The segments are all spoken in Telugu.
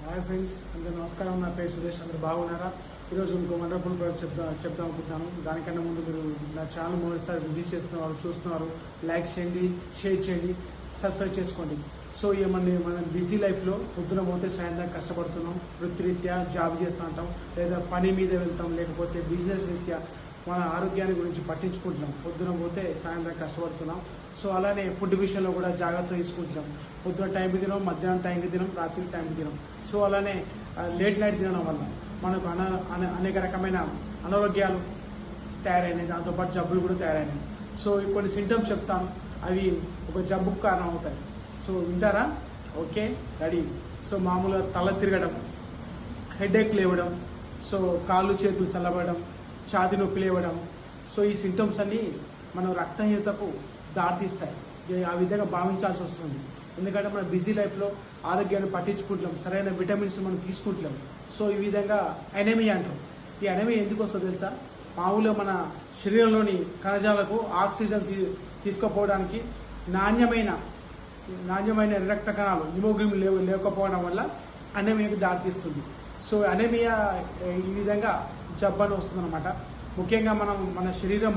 హాయ్ ఫ్రెండ్స్, అందరూ నమస్కారం. నా పేరు సురేష్. అందరూ బాగున్నారా? ఈరోజు ఇంకో వండర్ఫుల్ ప్రోడక్ట్ చెప్దాం అనుకుంటున్నాను. దానికన్నా ముందు మీరు నా ఛానల్ మొదటిసారి విజిట్ చేస్తున్నారు, చూస్తున్నారు, లైక్ చేయండి, షేర్ చేయండి, సబ్స్క్రైబ్ చేసుకోండి. సో మన బిజీ లైఫ్లో పొద్దున పోతే సాయంత్రం కష్టపడుతున్నాం. వృత్తిరీత్యా జాబ్ చేస్తూ ఉంటాం, లేదా పని మీద వెళ్తాం, లేకపోతే బిజినెస్ రీత్యా మన ఆరోగ్యాన్ని గురించి పట్టించుకుంటున్నాం. పొద్దున పోతే సాయంత్రం కష్టపడుతున్నాం. సో అలానే ఫుడ్ విషయంలో కూడా జాగ్రత్త తీసుకుంటున్నాం. పొద్దున టైంకి తినం, మధ్యాహ్నం టైంకి తినం, రాత్రి టైంకి తినం. సో అలానే లేట్ నైట్ తినడం వల్ల మనకు అనేక రకమైన అనారోగ్యాలు తయారైనాయి, దాంతోపాటు జబ్బులు కూడా తయారైనాయి. సో కొన్ని సింటమ్స్ చెప్తాను, అవి ఒక జబ్బుకు కారణం అవుతాయి. సో వింటారా? Okay, ready. సో మామూలుగా తల తిరగడం, హెడేక్ లేవడం, సో కాళ్ళు చేతులు చల్లబడడం, ఛాతీ నొప్పి లేవడం. సో ఈ సింటమ్స్ అన్నీ మనం రక్తహీనతకు దారితీస్తాయి. ఆ విధంగా భావించాల్సి వస్తుంది. ఎందుకంటే మన బిజీ లైఫ్లో ఆరోగ్యాన్ని పట్టించుకుంటున్నాం, సరైన విటమిన్స్ మనం తీసుకుంటున్నాం. సో ఈ విధంగా ఎనీమియా అంటాం. ఈ ఎనీమియా ఎందుకు వస్తుందో తెలుసా? మామూలుగా మన శరీరంలోని కణజాలకు ఆక్సిజన్ తీసుకోపోవడానికి నాణ్యమైన రక్త కణాలు హిమోగ్లోబిన్ లేకపోవడం వల్ల అనీమియాకి దారితీస్తుంది. సో అనీమియా ఈ విధంగా జబ్బని వస్తుందన్నమాట. ముఖ్యంగా మన మానవ శరీరం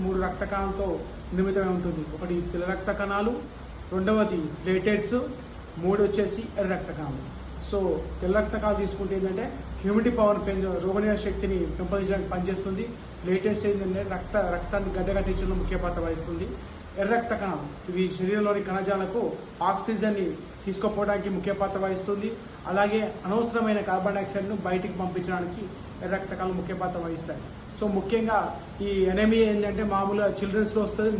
3 రక్త కణాలతో నిర్మితమై ఉంటుంది. ఒకటి తెల్ల రక్త కణాలు, రెండవది ప్లేటెట్స్, 3 వచ్చేసి ఎర్ర రక్త కణాలు. సో తెల్ల రక్త కణాలు తీసుకుంటే ఏంటంటే హ్యూమిడిటీ పవర్ రోగనిరోధక శక్తిని పెంపొందించడానికి పనిచేస్తుంది. ప్లేటెట్స్ ఏంటంటే రక్తాన్ని గడ్డగట్టించడంలో ముఖ్య పాత్ర వహిస్తుంది. ఎర్ర రక్త కణాలు ఇవి శరీరంలోని కణజాలకు ఆక్సిజన్ని తీసుకుపోవడానికి ముఖ్య పాత్ర వహిస్తుంది. అలాగే అనవసరమైన కార్బన్ డైఆక్సైడ్ను బయటికి పంపించడానికి ఎర్ర రక్త కణాలు ముఖ్య పాత్ర వహిస్తాయి. సో ముఖ్యంగా ఈ ఎనీమియా ఏంటంటే మామూలుగా చిల్డ్రన్స్లో వస్తుంది,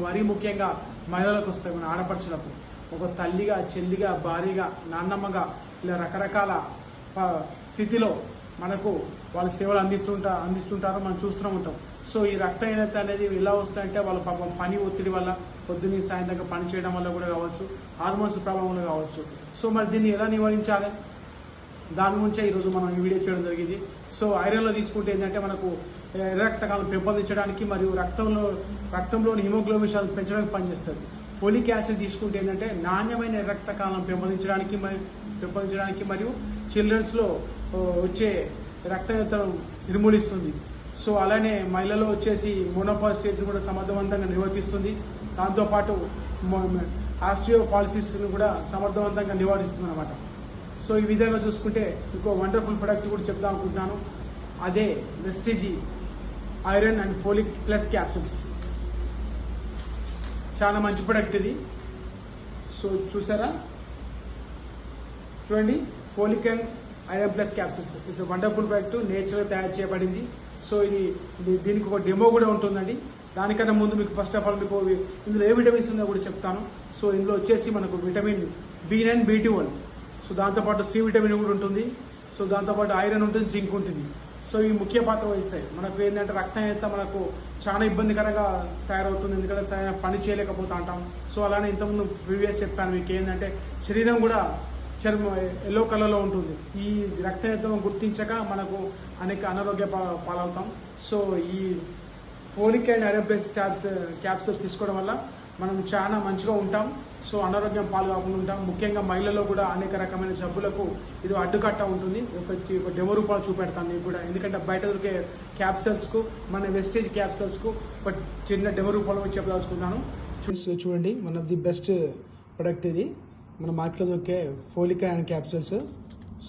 మరీ ముఖ్యంగా మహిళలకు వస్తాయి. మన ఆడపడుచులకు ఒక తల్లిగా, చెల్లిగా, భార్యగా, నాన్నమ్మగా ఇలా రకరకాల స్థితిలో మనకు వాళ్ళ సేవలు అందిస్తుంటారు, మనం చూస్తూ ఉంటాం. సో ఈ రక్తహీనత అనేది ఎలా వస్తాయంటే వాళ్ళ పాపం పని ఒత్తిడి వల్ల, పొద్దున్న సాయంత్రం పని చేయడం వల్ల కూడా కావచ్చు, హార్మోన్స్ ప్రభావం వల్ల కావచ్చు. సో మరి దీన్ని ఎలా నివారించాలి? దాని గురించే ఈరోజు మనం ఈ వీడియో చేయడం జరిగింది. సో ఐరన్లో తీసుకుంటే ఏంటంటే మనకు ఎర్ర రక్త కణాలు పెంపొందించడానికి మరియు రక్తంలోని హిమోగ్లోబిన్ శాతం పెంచడానికి పనిచేస్తుంది. ఫోలిక్ యాసిడ్ తీసుకుంటే ఏంటంటే నాణ్యమైన ఎర్ర రక్త కణాలను పెంపొందించడానికి మరియు చిల్డ్రన్స్లో వచ్చే రక్తహీనతను నిర్మూలిస్తుంది. సో అలానే మహిళలో వచ్చేసి మోనోపాజ్ స్టేజ్ని కూడా సమర్థవంతంగా నిర్వర్తిస్తుంది. దాంతోపాటు ఆస్టియోపాలిసిస్ని కూడా సమర్థవంతంగా నివారిస్తుంది అన్నమాట. సో ఈ విధంగా చూసుకుంటే ఇంకో వండర్ఫుల్ ప్రొడక్ట్ కూడా చెప్దాం అనుకుంటున్నాను. అదే Vestige iron and folic plus capsules. చాలా మంచి ప్రొడక్ట్ ఇది. సో చూసారా, చూడండి, folic and iron plus capsules it's wonderful product, natural తయారు చేయబడింది. సో దీనికి ఒక డెమో కూడా ఉంటుందండి. దానికన్నా ముందు మీకు ఫస్ట్ ఆఫ్ ఆల్ మీకు ఇందులో ఏ విటమిన్స్ ఉందో కూడా చెప్తాను. సో ఇందులో వచ్చేసి మనకు విటమిన్ B9, B12, సో దాంతోపాటు సి విటమిన్ కూడా ఉంటుంది. సో దాంతోపాటు ఐరన్ ఉంటుంది, జింక్ ఉంటుంది. సో ఇవి ముఖ్య పాత్ర వహిస్తాయి. మనకు ఏంటంటే రక్తహీనత మనకు చాలా ఇబ్బందికరంగా తయారవుతుంది, ఎందుకంటే సరైన పని చేయలేకపోతూ ఉంటాం. సో అలానే ఇంతకుముందు ప్రీవియస్ చెప్పాను మీకు ఏంటంటే శరీరం కూడా చర్మం ఎల్లో కలర్లో ఉంటుంది. ఈ రక్తహీనతను గుర్తించక మనకు అనేక అనారోగ్య పాలవుతాం. సో ఈ folic and iron plus capsules తీసుకోవడం వల్ల మనం చాలా మంచిగా ఉంటాం. సో అనారోగ్యం పాలు కాకుండా ఉంటాం. ముఖ్యంగా మహిళల్లో కూడా అనేక రకమైన జబ్బులకు ఇది అడ్డుకట్ట ఉంటుంది. ఒక డెమో రూపాలు చూపెడతాను మీకు కూడా, ఎందుకంటే బయట దొరికే క్యాప్సూల్స్కు, మన వెస్టేజ్ క్యాప్సూల్స్కు ఒక చిన్న డెమో రూపాలో చెప్పదలుచుకున్నాను. చూడండి, one of the best product ఇది, మన మార్కెట్లో దొరికే ఫోలిక్ అండ్ క్యాప్సూల్స్.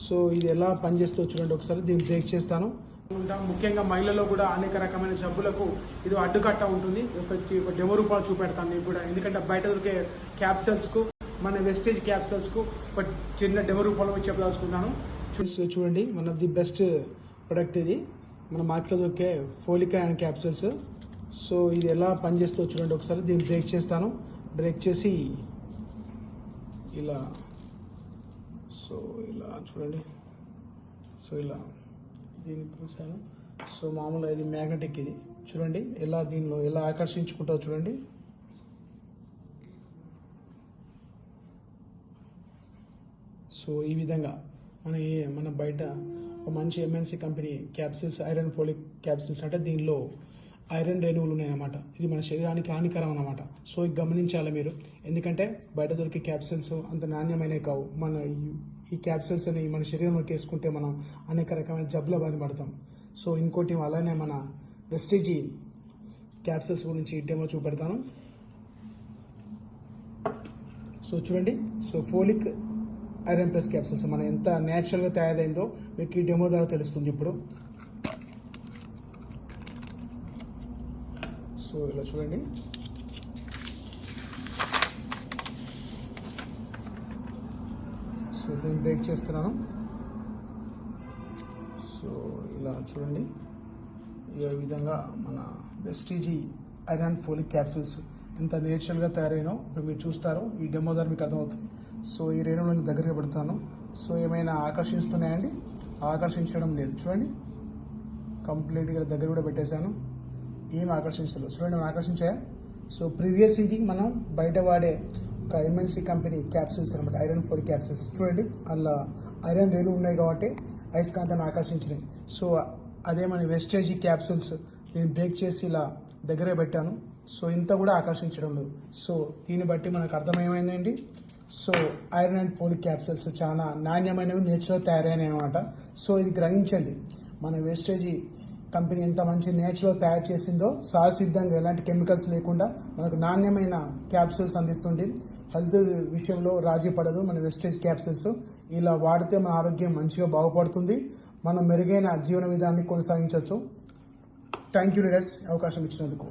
సో ఇది ఎలా పనిచేస్తుందో చూడండి ఒకసారి. దీన్ని బ్రేక్ చేస్తాను. ముఖ్యంగా మహిళల్లో కూడా అనేక రకమైన జబ్బులకు ఇది అడ్డుకట్ట ఉంటుంది. ఒక డెమో రూపాలు చూపెడతాను మీకు కూడా, ఎందుకంటే బయట దొరికే క్యాప్సూల్స్కు, మన వెస్టేజ్ క్యాప్సూల్స్కు ఒక చిన్న డెమో రూపాలో చెప్పదలుచుకున్నాను. చూడండి, one of the best product ఇది, మన మార్కెట్లో దొరికే ఫోలిక్ అండ్ క్యాప్సూల్స్. సో ఇది ఎలా పనిచేస్తుందో చూడండి ఒకసారి. దీన్ని బ్రేక్ చేస్తాను. బ్రేక్ చేసి ఇలా, సో ఇలా చూడండి. సో ఇలా దీన్ని చూసాను. సో మామూలుగా ఇది మ్యాగ్నెటిక్, ఇది చూడండి దీనిలో ఎలా ఆకర్షించుకుంటావు చూడండి. సో ఈ విధంగా మన బయట ఒక మంచి MNC company capsules, iron folic capsules అంటే దీనిలో ఐరన్ రేణువులు ఉన్నాయన్నమాట. ఇది మన శరీరానికి హానికరం అన్నమాట. సో ఇది గమనించాలి మీరు, ఎందుకంటే బయట దొరికే క్యాప్సూల్స్ అంత నాణ్యమైనవి కావు. మన ఈ క్యాప్సూల్స్ అని మన శరీరంలోకి వేసుకుంటే మనం అనేక రకమైన జబ్బుల బారిన పడతాం. సో ఇంకోటి అలానే మన వెస్టేజీ క్యాప్సూల్స్ గురించి డెమో చూపెడతాను. సో చూడండి, so folic iron plus capsules మనం ఎంత న్యాచురల్గా తయారైందో మీకు ఈ డెమో ద్వారా తెలుస్తుంది ఇప్పుడు. సో ఇలా చూడండి, సో దీన్ని బ్రేక్ చేస్తున్నాను. సో ఇలా చూడండి, ఈ విధంగా మన వెస్టీజీ ఐరన్ ఫోలిక్ క్యాప్సూల్స్ ఎంత నేచురల్గా తయారైనో ఇప్పుడు మీరు చూస్తారు. ఈ డెమో ద్వారా మీకు అర్థమవుతుంది. సో ఈ రేణువులను దగ్గరగా పెడతాను. సో ఏమైనా ఆకర్షిస్తున్నాయండి? ఆకర్షించడం లేదు. చూడండి, కంప్లీట్గా దగ్గర కూడా పెట్టేశాను. ఏం ఆకర్షించలేదు. చూడండి, ఆకర్షించాయా? సో ప్రీవియస్ ఇది మనం బయట వాడే ఒక ఎంఎన్సీ కంపెనీ క్యాప్సూల్స్ అనమాట, ఐరన్ ఫోలిక్ క్యాప్సూల్స్. చూడండి, అలా ఐరన్ రేణువులు ఉన్నాయి కాబట్టి అయస్కాంతాన్ని ఆకర్షించినాయి. సో అదే మన వెస్టేజీ క్యాప్సూల్స్ నేను బ్రేక్ చేసి ఇలా దగ్గరే పెట్టాను. సో ఇంత కూడా ఆకర్షించడం లేదు. సో దీన్ని బట్టి మనకు అర్థమేమైందండి, so iron and folic capsules చాలా నాణ్యమైనవి, నేచురల్ తయారైనవి అనమాట. సో ఇది గ్రహించండి, మన వెస్టేజీ కంపెనీ ఎంత మంచి నేచురల్ తయారు చేసిందో, సహసిద్ధంగా ఎలాంటి కెమికల్స్ లేకుండా మనకు నాణ్యమైన క్యాప్సూల్స్ అందిస్తుంది. హెల్త్ విషయంలో రాజీ పడదు మన వెస్టేజ్ క్యాప్సూల్స్. ఇలా వాడితే మన ఆరోగ్యం మంచిగా బాగుపడుతుంది, మనం మెరుగైన జీవన విధానాన్ని కొనసాగించవచ్చు. థ్యాంక్ యూ లీడర్స్, అవకాశం ఇచ్చినందుకు.